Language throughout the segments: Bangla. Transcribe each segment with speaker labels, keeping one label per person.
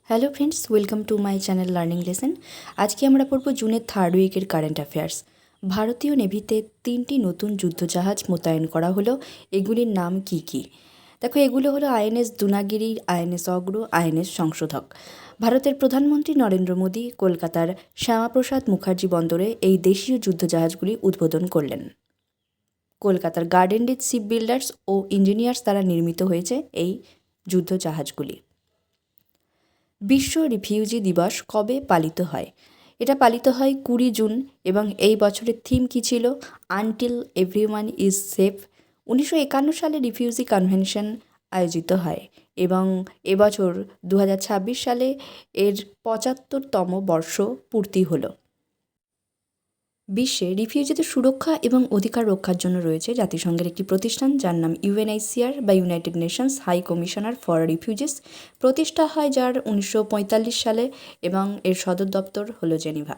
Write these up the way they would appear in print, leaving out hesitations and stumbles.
Speaker 1: Hello friends, welcome to my channel learning lesson. আজকে আমরা পড়ব জুনের থার্ড উইকের কারেন্ট অ্যাফেয়ার্স। ভারতীয় নেভিতে 3টি নতুন যুদ্ধজাহাজ মোতায়েন করা হলো। এগুলির নাম কি কি? দেখো, এগুলো হলো আইএনএস দুনাগিরি, আইএনএস অগ্র, আইএনএস সংশোধক। ভারতের প্রধানমন্ত্রী নরেন্দ্র মোদী কলকাতার শ্যামাপ্রসাদ মুখার্জি বন্দরে এই দেশীয় যুদ্ধজাহাজগুলি উদ্বোধন করলেন। কলকাতার গার্ডেন রিচ শিপ বিল্ডার্স ও ইঞ্জিনিয়ার্স দ্বারা নির্মিত হয়েছে এই যুদ্ধজাহাজগুলি। বিশ্ব রিফিউজি দিবস কবে পালিত হয়? এটা পালিত হয় 20 জুন এবং এই বছরের থিম কী ছিল? Until everyone is safe. 1951 সালে রিফিউজি কনভেনশন আয়োজিত হয় এবং এবছর 2026 সালে এর 75তম বর্ষ পূর্তি হলো। বিশ্বে রিফিউজিদের সুরক্ষা এবং অধিকার রক্ষার জন্য রয়েছে জাতিসংঘের একটি প্রতিষ্ঠান যার নাম ইউএনএইচসিআর বা United Nations High Commissioner for Refugees. প্রতিষ্ঠা হয় যার 1945 সালে এবং এর সদর দপ্তর হলো জেনিভা।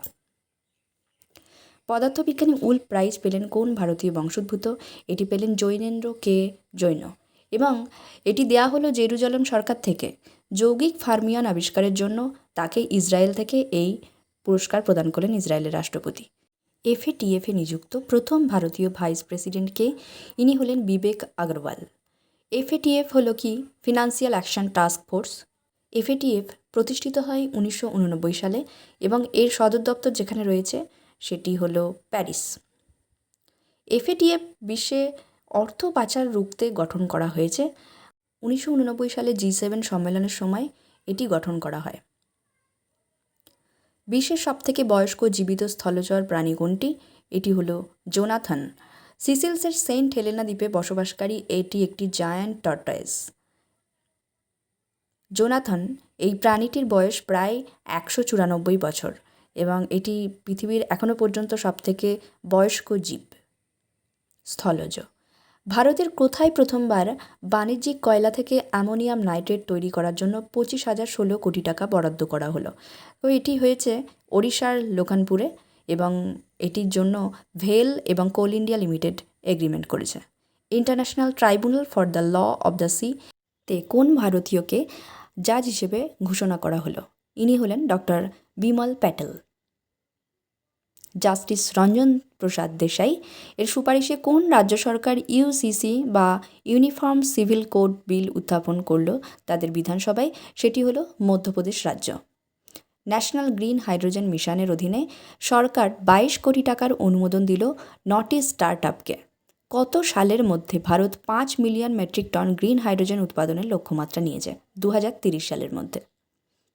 Speaker 1: পদার্থবিজ্ঞানী উল্ফ প্রাইজ পেলেন কোন ভারতীয় বংশোদ্ভূত? এটি পেলেন জৈনেন্দ্র কে জৈন এবং এটি দেয়া হলো জেরুজালেম সরকার থেকে। যৌগিক ফার্মিয়ন আবিষ্কারের জন্য তাকে ইসরায়েল থেকে এই পুরস্কার প্রদান করলেন ইসরায়েলের রাষ্ট্রপতি। এফএটিএফে নিযুক্ত প্রথম ভারতীয় ভাইস প্রেসিডেন্টকে? ইনি হলেন বিবেক আগরওয়াল। এফএটিএফ হলো কি? Financial action task force. FATF প্রতিষ্ঠিত হয় 1989 সালে এবং এর সদর দপ্তর যেখানে রয়েছে সেটি হলো প্যারিস। এফএটিএফ বিশ্বে অর্থ পাচার রুখতে গঠন করা হয়েছে। 1989 সালে G7 সম্মেলনের সময় এটি গঠন করা হয়। বিশ্বের সবথেকে বয়স্ক জীবিত স্থলচর প্রাণী কোনটি? এটি হলো জোনাথন। সিসিলসের সেন্ট হেলেনা দ্বীপে বসবাসকারী এটি একটি জায়ান্ট টর্টয়েস। জোনাথন এই প্রাণীটির বয়স প্রায় 194 বছর এবং এটি পৃথিবীর এখনও পর্যন্ত সবথেকে বয়স্ক জীব স্থলজ। ভারতের কোথায় প্রথমবার বাণিজ্যিক কয়লা থেকে অ্যামোনিয়াম নাইট্রেট তৈরি করার জন্য 25,016 কোটি টাকা বরাদ্দ করা হলো? তো এটি হয়েছে ওড়িশার লোকানপুরে এবং এটির জন্য ভেল এবং কোল ইন্ডিয়া লিমিটেড এগ্রিমেন্ট করেছে। International Tribunal for the Law of the Sea তে কোন ভারতীয়কে জাজ হিসেবে ঘোষণা করা হলো? ইনি হলেন ডক্টর বিমল প্যাটেল। জাস্টিস রঞ্জন প্রসাদ দেশাই এর সুপারিশে কোন রাজ্য সরকার ইউসিসি বা ইউনিফর্ম সিভিল কোড বিল উত্থাপন করল তাদের বিধানসভায়? সেটি হলো মধ্যপ্রদেশ রাজ্য। ন্যাশনাল গ্রিন হাইড্রোজেন মিশনের অধীনে সরকার 22 কোটি টাকার অনুমোদন দিল নটি স্টার্টআপকে। কত সালের মধ্যে Bharat 5 million metric ton green hydrogen উৎপাদনের লক্ষ্যমাত্রা নিয়েছে? 2030 সালের মধ্যে।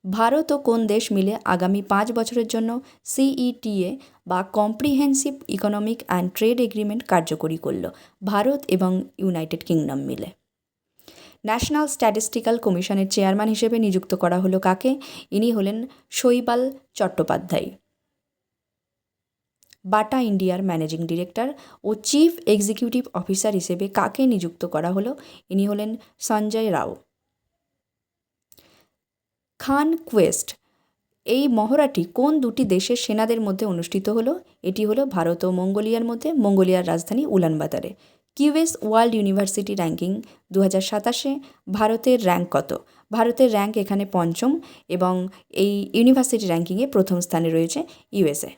Speaker 1: ভারত ও কোন দেশ মিলে আগামী 5 বছরের জন্য সিইটিএ বা comprehensive economic and trade agreement কার্যকরী করল? ভারত এবং ইউনাইটেড কিংডম মিলে। ন্যাশনাল স্ট্যাটিস্টিক্যাল কমিশনের চেয়ারম্যান হিসেবে নিযুক্ত করা হলো কাকে? ইনি হলেন শৈবাল চট্টোপাধ্যায়। বাটা ইন্ডিয়ার ম্যানেজিং ডিরেক্টর ও চিফ এক্সিকিউটিভ অফিসার হিসেবে কাকে নিযুক্ত করা হলো? ইনি হলেন সঞ্জয় রাও। খান কোয়েস্ট এই মহড়াটি কোন দুটি দেশের সেনাদের মধ্যে অনুষ্ঠিত হলো? এটি হলো ভারত ও মঙ্গোলিয়ার মধ্যে, মঙ্গোলিয়ার রাজধানী উলানবাতারে। কিউএস ওয়ার্ল্ড ইউনিভার্সিটি র্যাঙ্কিং 2027-এ ভারতের র্যাঙ্ক কত? ভারতের র্যাঙ্ক এখানে 5ম এবং এই ইউনিভার্সিটি র্যাঙ্কিংয়ে প্রথম স্থানে রয়েছে ইউএসএ।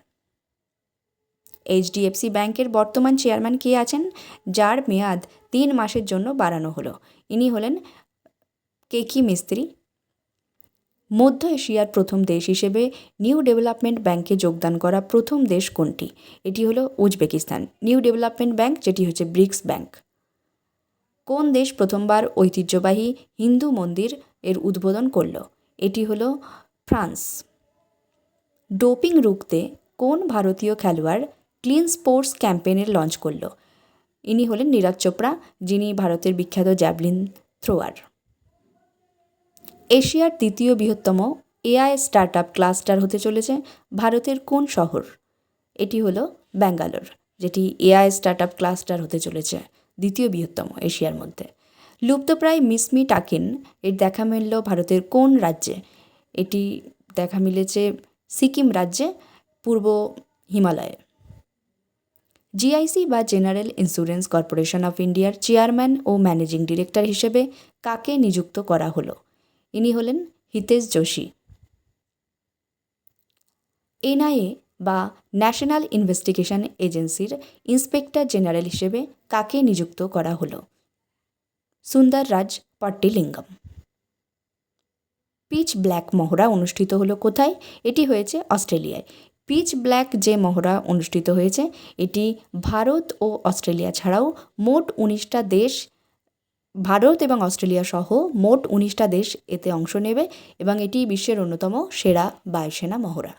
Speaker 1: এইচডিএফসি ব্যাংকের বর্তমান চেয়ারম্যান কে আছেন যার মেয়াদ 3 মাসের জন্য বাড়ানো হলো? ইনি হলেন কেকি মিস্ত্রি। মধ্য এশিয়ার প্রথম দেশ হিসেবে নিউ ডেভেলপমেন্ট ব্যাংকে যোগদান করা প্রথম দেশ কোনটি? এটি হলো উজবেকিস্তান। নিউ ডেভেলপমেন্ট ব্যাংক যেটি হচ্ছে ব্রিক্স ব্যাংক। কোন দেশ প্রথমবার ঐতিহ্যবাহী হিন্দু মন্দির এর উদ্বোধন করল? এটি হলো ফ্রান্স। ডোপিং রুখতে কোন ভারতীয় খেলোয়াড় ক্লিন স্পোর্টস ক্যাম্পেইনের লঞ্চ করল? ইনি হলেন নীরজ চোপড়া, যিনি ভারতের বিখ্যাত জ্যাভলিন থ্রোয়ার। এশিয়ার দ্বিতীয় বৃহত্তম এআই স্টার্টআপ ক্লাস্টার হতে চলেছে ভারতের কোন শহর? এটি হলো ব্যাঙ্গালোর, যেটি এআই স্টার্টআপ ক্লাস্টার হতে চলেছে দ্বিতীয় বৃহত্তম এশিয়ার মধ্যে। লুপ্তপ্রায় মিসমি টাকিন এর দেখা মিলল ভারতের কোন রাজ্যে? এটি দেখা মিলেছে সিকিম রাজ্যে, পূর্ব হিমালয়ে। জিআইসি বা জেনারেল ইন্স্যুরেন্স কর্পোরেশন অফ ইন্ডিয়ার চেয়ারম্যান ও ম্যানেজিং ডিরেক্টর হিসেবে কাকে নিযুক্ত করা হলো? ইনি হলেন হিতেশ যোশী। এনআইএ বা ন্যাশনাল ইনভেস্টিগেশন এজেন্সির ইন্সপেক্টর জেনারেল হিসেবে কাকে নিযুক্ত করা হলো? সুন্দররাজ পট্টিলিঙ্গম। পিচ ব্ল্যাক মহড়া অনুষ্ঠিত হলো কোথায়? এটি হয়েছে অস্ট্রেলিয়ায়। পিচ ব্ল্যাক যে মহড়া অনুষ্ঠিত হয়েছে এটি ভারত ও অস্ট্রেলিয়া ছাড়াও মোট 19টা দেশ, ভারত এবং অস্ট্রেলিয়া সহ মোট 19টা দেশ এতে অংশ নেবে এবং এটি বিশ্বের অন্যতম সেরা বায়ুসেনা মহড়া।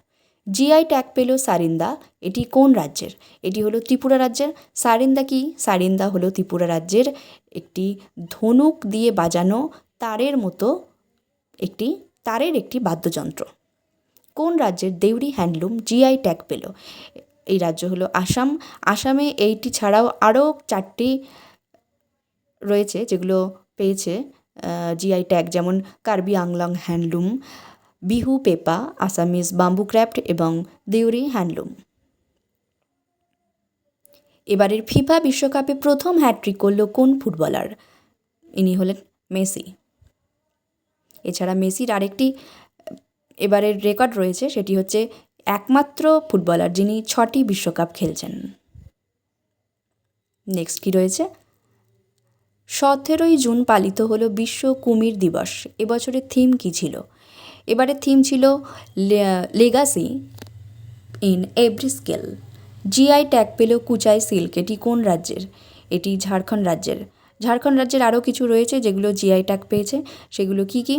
Speaker 1: জিআই ট্যাগ পেল সারিন্দা। এটি কোন রাজ্যের? এটি হলো ত্রিপুরা রাজ্যের। সারিন্দা কি? সারিন্দা হলো ত্রিপুরা রাজ্যের একটি ধনুক দিয়ে বাজানো তারের মতো একটি বাদ্যযন্ত্র। কোন রাজ্যের দেউরি হ্যান্ডলুম জিআই ট্যাগ পেল? এই রাজ্য হলো আসাম। আসামে এইটি ছাড়াও আরও 4টি রয়েছে যেগুলো পেয়েছে জিআই ট্যাগ, যেমন কার্বি আংলং হ্যান্ডলুম, বিহু পেপা, আসামিজ বাম্বু ক্রাফট এবং দেউরি হ্যান্ডলুম। এবারের ফিফা বিশ্বকাপে প্রথম হ্যাট্রিক করল কোন ফুটবলার? ইনি হলেন মেসি। এছাড়া মেসির আরেকটি এবারের রেকর্ড রয়েছে, সেটি হচ্ছে একমাত্র ফুটবলার যিনি 6টি বিশ্বকাপ খেলছেন। নেক্সট কি রয়েছে? 17ই জুন পালিত হলো বিশ্ব কুমির দিবস। এবছরের থিম কী ছিল? এবারের থিম ছিল legacy in every scale. GI tag পেল কুচাই সিল্ক। এটি কোন রাজ্যের? এটি ঝাড়খণ্ড রাজ্যের। ঝাড়খণ্ড রাজ্যের আরও কিছু রয়েছে যেগুলো জিআই ট্যাগ পেয়েছে, সেগুলো কি কি?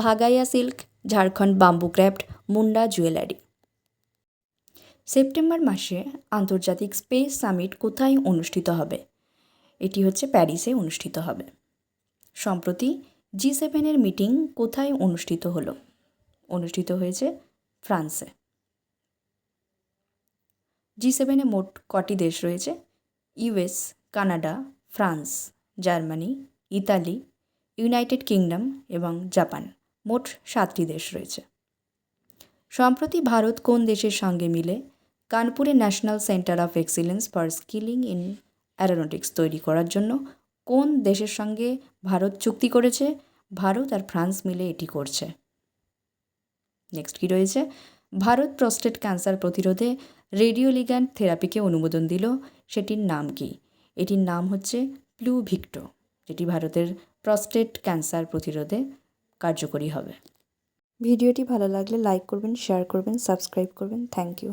Speaker 1: Bhagaiya silk, Jharkhand bamboo craft, Munda jewellery. September মাসে আন্তর্জাতিক স্পেস সামিট কোথায় অনুষ্ঠিত হবে? এটি হচ্ছে প্যারিসে অনুষ্ঠিত হবে। সম্প্রতি G7-এর মিটিং কোথায় অনুষ্ঠিত হলো? অনুষ্ঠিত হয়েছে ফ্রান্সে। G7-এ মোট কটি দেশ রয়েছে? US, Canada, France, Germany, Italy, United kingdom এবং জাপান। মোট 7টি দেশ রয়েছে। সম্প্রতি ভারত কোন দেশের সঙ্গে মিলে কানপুরে national centre of excellence for skilling in Aeronautics তৈরি করার জন্য কোন দেশের সঙ্গে ভারত চুক্তি করেছে? ভারত আর ফ্রান্স মিলে এটি করছে। নেক্সট কি রয়েছে? ভারত প্রস্টেট ক্যান্সার প্রতিরোধে রেডিওলিগ্যান্ড থেরাপিকে অনুমোদন দিল, সেটির নাম কি? এটির নাম হচ্ছে প্লুভিক্টো, যেটি ভারতের প্রস্টেট ক্যান্সার প্রতিরোধে কার্যকরী হবে। ভিডিওটি ভালো লাগলে লাইক করবেন, শেয়ার করবেন, সাবস্ক্রাইব করবেন। Thank you.